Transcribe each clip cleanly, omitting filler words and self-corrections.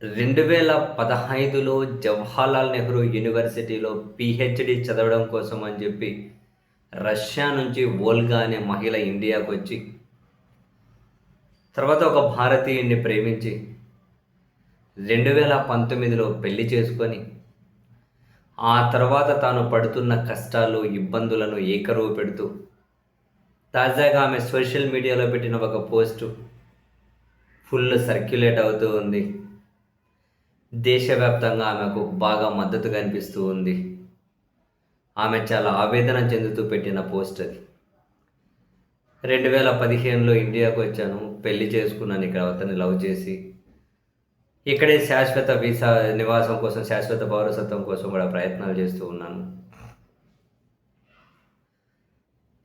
2015లో జవహర్లాల్ నెహ్రూ యూనివర్సిటీలో పీహెచ్‌డీ చదవడం కోసం అని చెప్పి రష్యా నుంచి వోల్గా అనే మహిళ ఇండియాకొచ్చి, తర్వాత ఒక భారతీయుడిని ప్రేమించి 2019లో పెళ్లి చేసుకొని, ఆ తర్వాత తాను పడుతున్న కష్టాలు, ఇబ్బందులను ఏకరువు పెడుతూ, తాజాగా ఆమె సోషల్ మీడియాలో పెట్టిన ఒక పోస్టు ఫుల్ సర్క్యులేట్ అవుతూ ఉంది. దేశవ్యాప్తంగా ఆమెకు బాగా మద్దతు కనిపిస్తూ ఉంది. ఆమె చాలా ఆవేదన చెందుతూ పెట్టిన పోస్ట్ అది. 2015లో ఇండియాకు వచ్చాను. పెళ్లి చేసుకున్నాను ఇక్కడ అతన్ని లవ్ చేసి. ఇక్కడే శాశ్వత వీసా నివాసం కోసం, శాశ్వత పౌరసత్వం కోసం కూడా ప్రయత్నాలు చేస్తూ ఉన్నాను.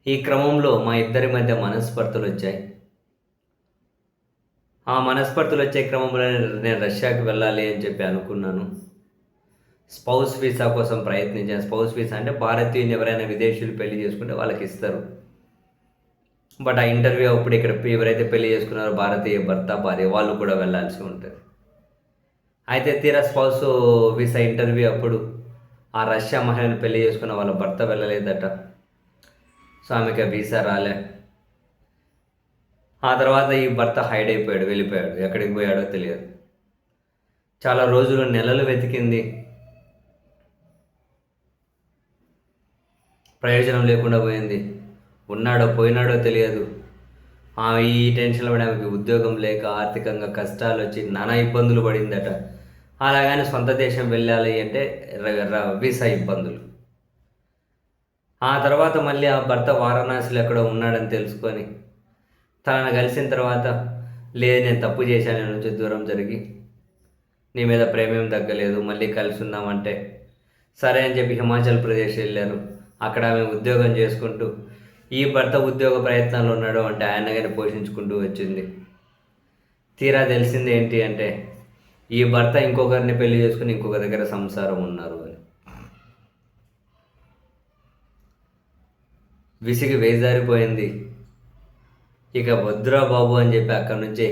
ఈ క్రమంలో మా ఇద్దరి మధ్య మనస్పర్ధలొచ్చాయి. ఆ మనస్పర్ధలొచ్చే క్రమంలో నేను రష్యాకి వెళ్ళాలి అని చెప్పి అనుకున్నాను. స్పౌస్ వీసా కోసం ప్రయత్నించాను. స్పౌస్ వీసా అంటే భారతీయుని ఎవరైనా విదేశీయులు పెళ్లి చేసుకుంటే వాళ్ళకిస్తారు. బట్ ఆ ఇంటర్వ్యూ అప్పుడు ఇక్కడ ఎవరైతే పెళ్లి చేసుకున్నారో భారతీయ భర్త, భార్య వాళ్ళు కూడా వెళ్ళాల్సి ఉంటుంది. అయితే తీరా స్పౌస్ వీసా ఇంటర్వ్యూ అప్పుడు ఆ రష్యా మహిళను పెళ్లి చేసుకున్న వాళ్ళ భర్త వెళ్ళలేదట. సో ఆమెకి ఆ వీసా రాలే. ఆ తర్వాత ఈ భర్త హైడ్ అయిపోయాడు, వెళ్ళిపోయాడు. ఎక్కడికి పోయాడో తెలియదు. చాలా రోజులు, నెలలు వెతికింది. ప్రయోజనం లేకుండా పోయింది. ఉన్నాడో పోయినాడో తెలియదు. ఆమె ఈ టెన్షన్లో పడి ఆమెకి ఉద్యోగం లేక ఆర్థికంగా కష్టాలు వచ్చి నానా ఇబ్బందులు పడిందట. అలాగని సొంత దేశం వెళ్ళాలి అంటే వీసా ఇబ్బందులు. ఆ తర్వాత మళ్ళీ ఆ భర్త వారణాసిలో ఎక్కడో ఉన్నాడని తెలుసుకొని తనను కలిసిన తర్వాత, లేదు నేను తప్పు చేశాను, నేను నుంచి దూరం జరిగి నీ మీద ప్రేమేం తగ్గలేదు, మళ్ళీ కలిసి ఉందామంటే సరే అని చెప్పి హిమాచల్ ప్రదేశ్ వెళ్ళారు. అక్కడ ఆమె ఉద్యోగం చేసుకుంటూ, ఈ భర్త ఉద్యోగ ప్రయత్నాలు ఉన్నాడు అంటే ఆయన కానీ పోషించుకుంటూ వచ్చింది. తీరా తెలిసింది ఏంటి అంటే ఈ భర్త ఇంకొకరిని పెళ్లి చేసుకుని ఇంకొక దగ్గర సంసారం ఉన్నారు అని. విసిగి వేజారిపోయింది. ఇక వద్దురా బాబు అని చెప్పి అక్కడి నుంచి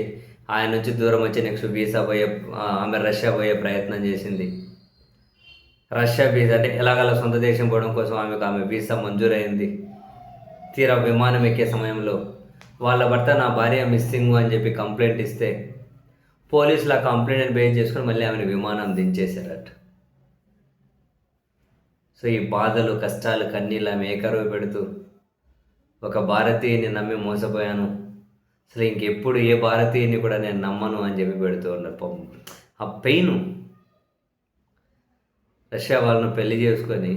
ఆయన నుంచి దూరం వచ్చి నెక్స్ట్ వీసా పోయే ఆమె రష్యా పోయే ప్రయత్నం చేసింది. రష్యా వీసా అంటే ఎలాగలా సొంత దేశం పోవడం కోసం ఆమె వీసా మంజూరైంది. తీరా విమానం ఎక్కే సమయంలో వాళ్ళ భర్త నా భార్య మిస్సింగ్ అని చెప్పి కంప్లైంట్ ఇస్తే పోలీసులు ఆ కంప్లైంట్ని బేస్ చేసుకొని మళ్ళీ ఆమెను విమానం దించేశారట. సో ఈ బాధలు, కష్టాలు, కన్నీళ్ళు ఆమె ఏకరువు పెడుతూ, ఒక భారతీయుని నమ్మి మోసపోయాను, అసలు ఇంకెప్పుడు ఏ భారతీయుని కూడా నేను నమ్మను అని చెప్పి పెడుతూ ఉన్నారు. పాపం ఆ పెయిన్. రష్యా వాళ్ళను పెళ్లి చేసుకొని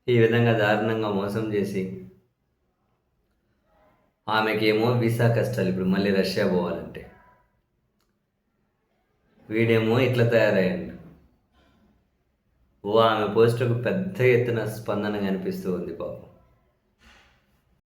ఈ విధంగా దారుణంగా మోసం చేసి ఆమెకేమో వీసా కష్టాలు, ఇప్పుడు మళ్ళీ రష్యా పోవాలంటే. వీడేమో ఇట్లా తయారయ్యాడు. ఆమె పోస్టుకు పెద్ద ఎత్తున స్పందన కనిపిస్తూ ఉంది పాపం.